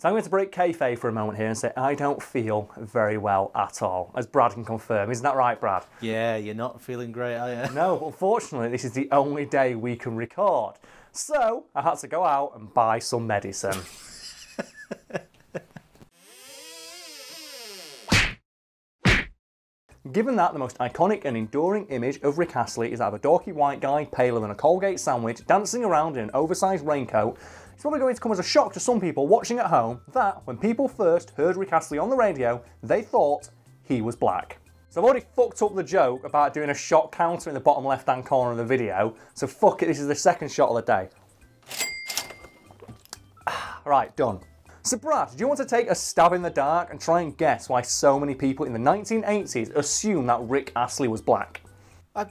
So I'm going to break kayfabe for a moment here and say I don't feel very well at all, as Brad can confirm. Isn't that right, Brad? Yeah, you're not feeling great, are you? No, unfortunately, this is the only day we can record. So I had to go out and buy some medicine. Given that the most iconic and enduring image of Rick Astley is that of a dorky white guy, paler than a Colgate sandwich, dancing around in an oversized raincoat, it's probably going to come as a shock to some people watching at home that when people first heard Rick Astley on the radio, they thought he was black. So I've already fucked up the joke about doing a shot counter in the bottom left-hand corner of the video, so fuck it, this is the second shot of the day. Right, done. So Brad, do you want to take a stab in the dark and try and guess why so many people in the 1980s assumed that Rick Astley was black? I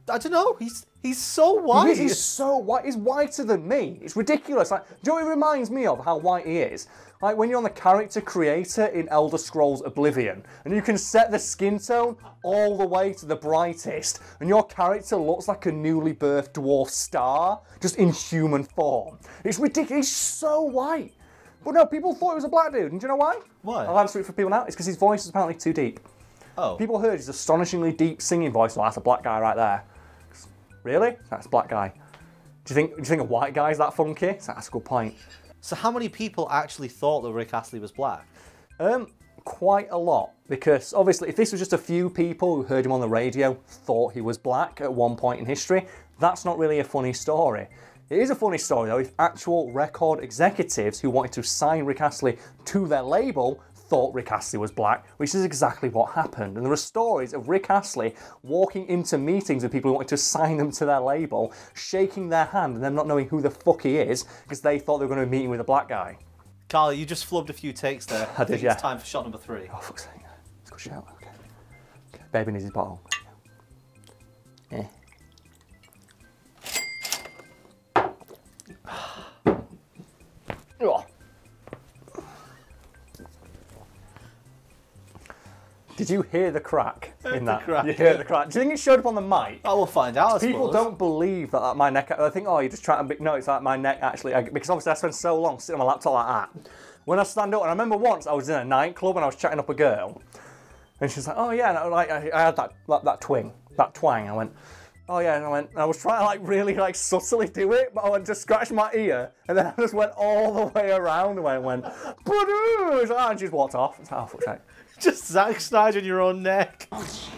don't know. He's so white. He's so white. He's whiter than me. It's ridiculous. Like, do you know what it reminds me of? How white he is. Like when you're on the character creator in Elder Scrolls Oblivion, and you can set the skin tone all the way to the brightest, and your character looks like a newly birthed dwarf star, just in human form. It's ridiculous. He's so white. But no, people thought he was a black dude, and do you know why? Why? I'll answer it for people now. It's because his voice is apparently too deep. Oh. People heard his astonishingly deep singing voice. Well, that's a black guy right there. Really? That's a black guy. Do you think a white guy's that funky? That's a good point. So how many people actually thought that Rick Astley was black? Quite a lot. Because obviously, if this was just a few people who heard him on the radio, thought he was black at one point in history, that's not really a funny story. It is a funny story though if actual record executives who wanted to sign Rick Astley to their label thought Rick Astley was black, which is exactly what happened. And there are stories of Rick Astley walking into meetings with people who wanted to sign them to their label, shaking their hand and them not knowing who the fuck he is because they thought they were going to be meeting with a black guy. Karl, you just flubbed a few takes there. I did, yeah. It's time for shot number 3. Oh, fuck's sake. Let's go shout. Okay. Baby needs his bottle. Yeah. Oh. Did you hear the crack in that? Crack. You hear the crack. Do you think it showed up on the mic? Oh, we'll find out, I People suppose. don't believe that my neck... I think, oh, you're just trying to... No, it's like my neck actually... Because obviously I spend so long sitting on my laptop like that. When I stand up... And I remember once I was in a nightclub and I was chatting up a girl. And she's like, oh yeah, and I had that twang. I went, oh yeah, and I was trying to like really like subtly do it, but I went to scratch my ear, and then I just went all the way around and went, "Badoo!" And she just walked off. It's like, oh, fuck's sake. Just Zack Snyder on your own neck. That's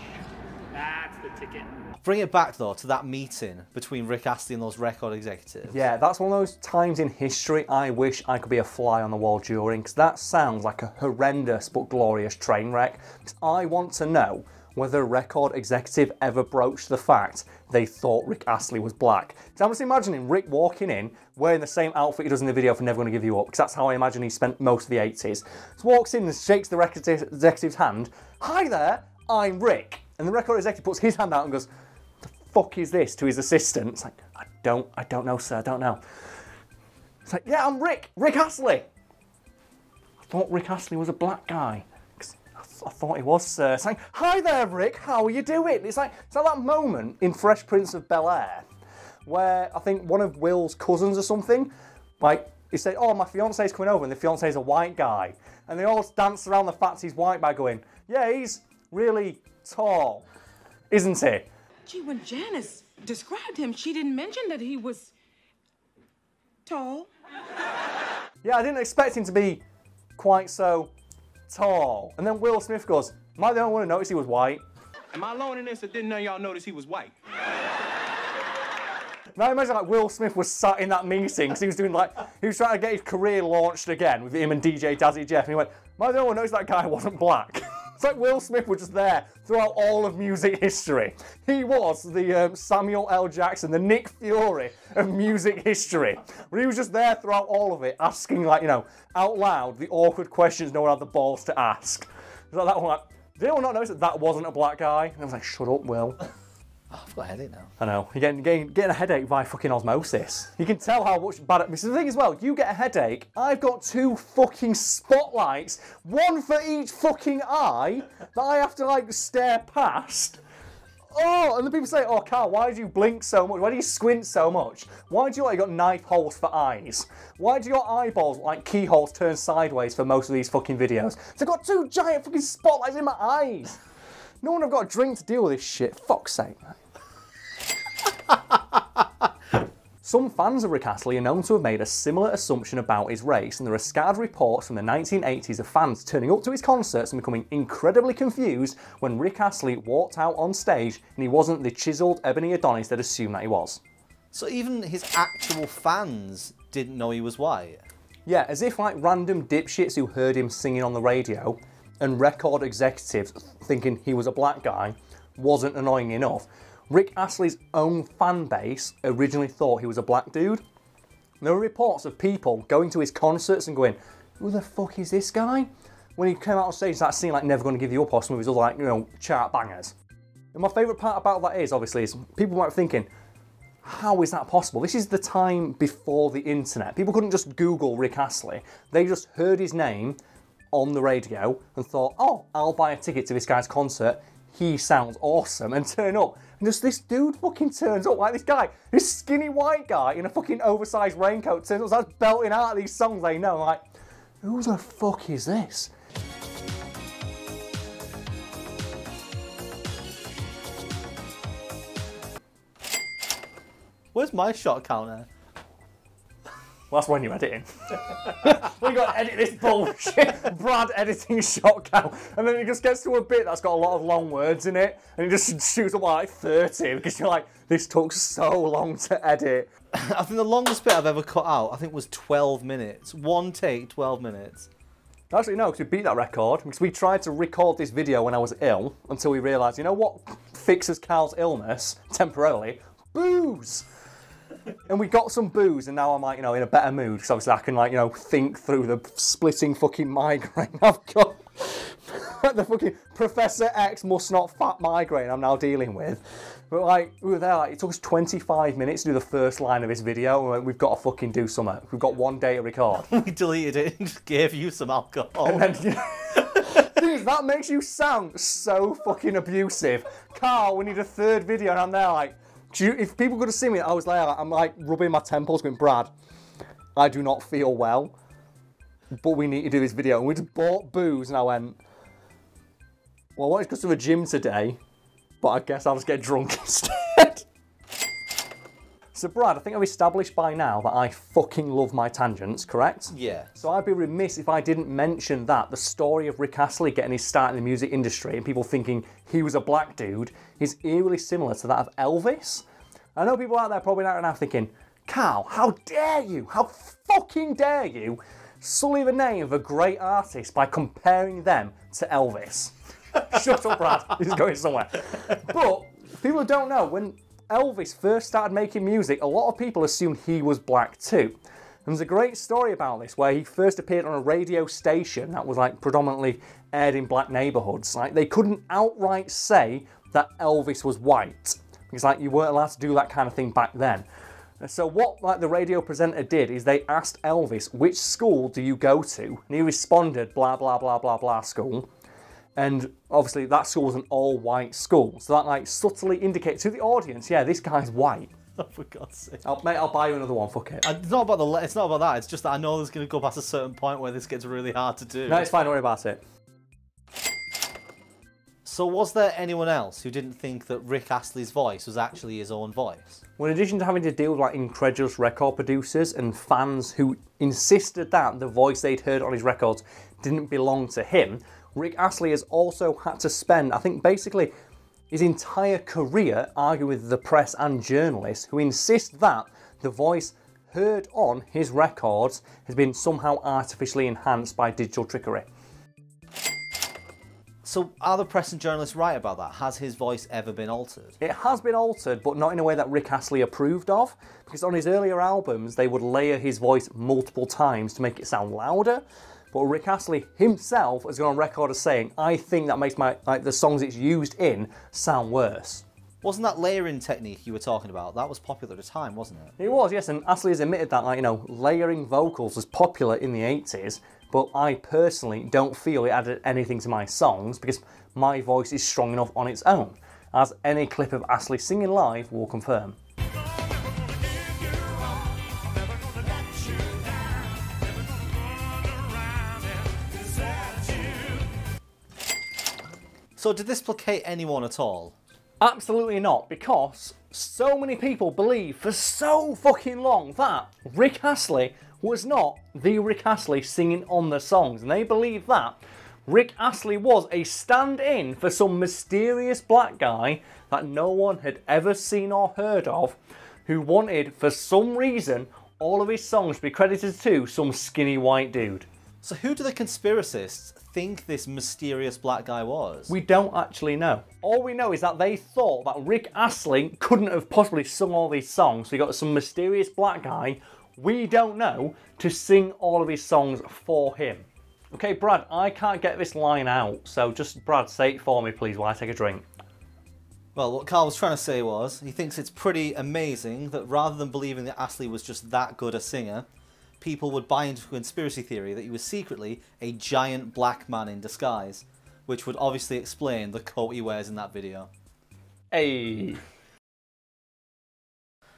the ticket. Bring it back though to that meeting between Rick Astley and those record executives. Yeah, that's one of those times in history I wish I could be a fly on the wall during, because that sounds like a horrendous but glorious train wreck. Because I want to know whether a record executive ever broached the fact they thought Rick Astley was black. So I'm just imagining Rick walking in, wearing the same outfit he does in the video for Never Gonna Give You Up, because that's how I imagine he spent most of the 80s. So walks in and shakes the record executive's hand. Hi there, I'm Rick. And the record executive puts his hand out and goes, the fuck is this, to his assistant? It's like, I don't know, sir, I don't know. It's like, yeah, I'm Rick Astley. I thought Rick Astley was a black guy. I thought he was, sir. It's like, hi there, Rick, how are you doing? It's like that moment in Fresh Prince of Bel-Air where I think one of Will's cousins or something, like, he said, oh, my fiance's coming over, and the fiance's a white guy. And they all dance around the fact he's white by going, yeah, he's really tall, isn't he? Gee, when Janice described him, she didn't mention that he was tall. Yeah, I didn't expect him to be quite so tall. And then Will Smith goes, am I the only one who noticed he was white? Am I alone in this, or didn't none of y'all notice he was white? Now I imagine like Will Smith was sat in that meeting because he was trying to get his career launched again with him and DJ Dazzy Jeff, and he went, am I the only one who noticed that guy wasn't black? It's like Will Smith was just there throughout all of music history. He was the Samuel L. Jackson, the Nick Fury of music history. But he was just there throughout all of it, asking, like, you know, out loud, the awkward questions no one had the balls to ask. It's like that one, like, did anyone not notice that wasn't a black guy? And I was like, shut up, Will. Oh, I've got a headache now. I know. You're getting a headache by fucking osmosis. You can tell how much bad... This is the thing as well. You get a headache. I've got 2 fucking spotlights, one for each fucking eye, that I have to, like, stare past oh, and the people say, oh, Karl, why do you blink so much? Why do you squint so much? Why do you like got knife holes for eyes? Why do your eyeballs like keyholes turn sideways for most of these fucking videos? So I've got 2 giant fucking spotlights in my eyes. No one have got a drink to deal with this shit. Fuck's sake, man. Some fans of Rick Astley are known to have made a similar assumption about his race, and there are scattered reports from the 1980s of fans turning up to his concerts and becoming incredibly confused when Rick Astley walked out on stage and he wasn't the chiselled ebony Adonis they'd assumed that he was. So even his actual fans didn't know he was white? Yeah, as if like random dipshits who heard him singing on the radio and record executives thinking he was a black guy wasn't annoying enough. Rick Astley's own fan base originally thought he was a black dude. There were reports of people going to his concerts and going, who the fuck is this guy? When he came out on stage, that scene like Never Gonna Give You Up or some of his other like, you know, chart bangers. And my favourite part about that is, obviously, is people might be thinking, how is that possible? This is the time before the internet. People couldn't just Google Rick Astley. They just heard his name on the radio and thought, oh, I'll buy a ticket to this guy's concert. He sounds awesome, and turn up. And just this dude fucking turns up, like this guy, this skinny white guy in a fucking oversized raincoat turns up, starts belting out these songs they know. I'm like, who the fuck is this? Where's my shot counter? Well, that's when you're editing. We got to edit this bullshit. Brad editing shot count. And then it just gets to a bit that's got a lot of long words in it. And it just shoots up like 30 because you're like, this took so long to edit. I think the longest bit I've ever cut out, I think was 12 minutes. One take, 12 minutes. Actually, no, because we beat that record. Because we tried to record this video when I was ill until we realised, you know what fixes Karl's illness temporarily? Booze! And we got some booze, and now I'm like, you know, in a better mood because obviously I can like, you know, think through the splitting fucking migraine I've got. The fucking Professor X must not fat migraine I'm now dealing with. But like, we were there, like, it took us 25 minutes to do the first line of this video, and we've got to fucking do something. We've got 1 day to record. We deleted it and just gave you some alcohol. And then, you know, thing is, that makes you sound so fucking abusive. Karl, we need a 3rd video, and I'm there like, if people could have seen me, I was there, I'm like rubbing my temples going, Brad, I do not feel well, but we need to do this video. And we just bought booze, and I went, well, I wanted to go to the gym today, but I guess I'll just get drunk instead. So Brad, I think I've established by now that I fucking love my tangents, correct? Yeah. So I'd be remiss if I didn't mention that the story of Rick Astley getting his start in the music industry and people thinking he was a black dude is eerily similar to that of Elvis. I know people out there probably now thinking, Karl, how dare you? How fucking dare you sully the name of a great artist by comparing them to Elvis? Shut up, Brad. This is going somewhere. But people who don't know, when Elvis first started making music, a lot of people assumed he was black too. And there's a great story about this where he first appeared on a radio station that was like predominantly aired in black neighbourhoods. Like they couldn't outright say that Elvis was white because like you weren't allowed to do that kind of thing back then. So what like the radio presenter did is they asked Elvis, which school do you go to? And he responded, blah, blah, blah, blah, blah school. And obviously that school was an all-white school. So that like subtly indicates to the audience, yeah, this guy's white. Oh, for God's sake. Mate, I'll buy you another one, fuck it. It's not about that, it's just that I know there's going to go past a certain point where this gets really hard to do. No, it's fine, don't worry about it. So was there anyone else who didn't think that Rick Astley's voice was actually his own voice? Well, in addition to having to deal with like incredulous record producers and fans who insisted that the voice they'd heard on his records didn't belong to him, Rick Astley has also had to spend, I think, basically his entire career arguing with the press and journalists who insist that the voice heard on his records has been somehow artificially enhanced by digital trickery. So are the press and journalists right about that? Has his voice ever been altered? It has been altered, but not in a way that Rick Astley approved of, because on his earlier albums they would layer his voice multiple times to make it sound louder. But Rick Astley himself has gone on record as saying, I think that makes the songs it's used in sound worse. Wasn't that layering technique you were talking about? That was popular at the time, wasn't it? It was, yes, and Astley has admitted that, layering vocals was popular in the 80s, but I personally don't feel it added anything to my songs because my voice is strong enough on its own. as any clip of Astley singing live will confirm. So did this placate anyone at all? Absolutely not, because so many people believe for so fucking long that Rick Astley was not the Rick Astley singing on the songs, and they believe that Rick Astley was a stand-in for some mysterious black guy that no one had ever seen or heard of, who wanted, for some reason, all of his songs to be credited to some skinny white dude. So who do the conspiracists think this mysterious black guy was? We don't actually know. All we know is that they thought that Rick Astley couldn't have possibly sung all these songs, so you got some mysterious black guy, we don't know, to sing all of his songs for him. Okay, Brad, I can't get this line out, so just, Brad, say it for me, please, while I take a drink. Well, what Karl was trying to say was, he thinks it's pretty amazing that rather than believing that Astley was just that good a singer, people would buy into a conspiracy theory that he was secretly a giant black man in disguise, which would obviously explain the coat he wears in that video. Hey.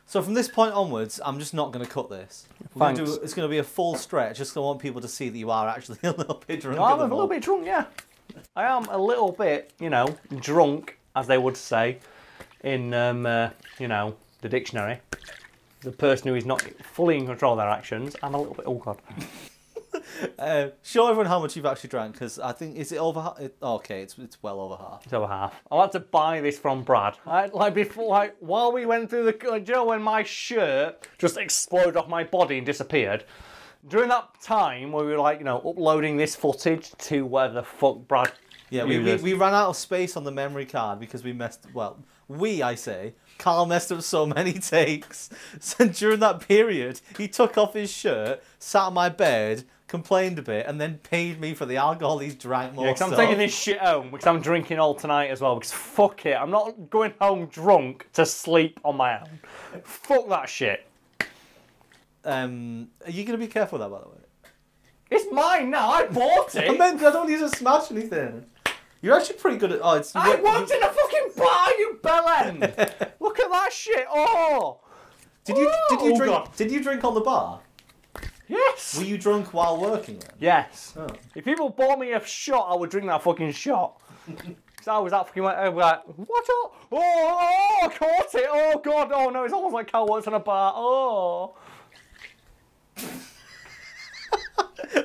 So from this point onwards, I'm just not going to cut this. Thanks. It's going to be a full stretch, just 'cause I want people to see that you are actually a little bit drunk. I'm a little bit drunk, yeah. I am a little bit, you know, drunk, as they would say in, you know, the dictionary. The person who is not fully in control of their actions. I'm a little bit, oh God. Show everyone how much you've actually drank, because I think, is it over half? Okay, it's well over half. It's over half. I had to buy this from Brad. While we went through the, do you know when my shirt just exploded off my body and disappeared? During that time where we were like, you know, uploading this footage to where the fuck Brad. Yeah, we ran out of space on the memory card because we messed, well, I say, Karl messed up so many takes. So during that period, he took off his shirt, sat on my bed, complained a bit, and then paid me for the alcohol he's drank more. Yeah, because I'm taking this shit home, because I'm drinking all tonight as well, because fuck it, I'm not going home drunk to sleep on my own. Fuck that shit. Are you going to be careful with that, by the way? It's mine now, I bought it! I don't need to smash anything. You're actually pretty good at... Oh, it's... I worked in a fucking bar, you bellend! Look at that shit, oh! Did you drink on the bar? Yes! Were you drunk while working then? Yes. Oh. If people bought me a shot, I would drink that fucking shot. Because I was that fucking like, what? Oh, I caught it! Oh God, oh no, it's almost like Karl works in a bar, oh!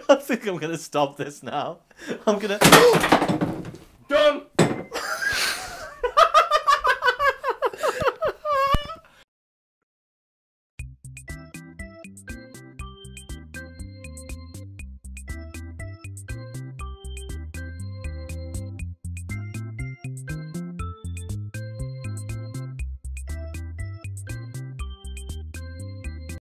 I think I'm going to stop this now. I'm going to...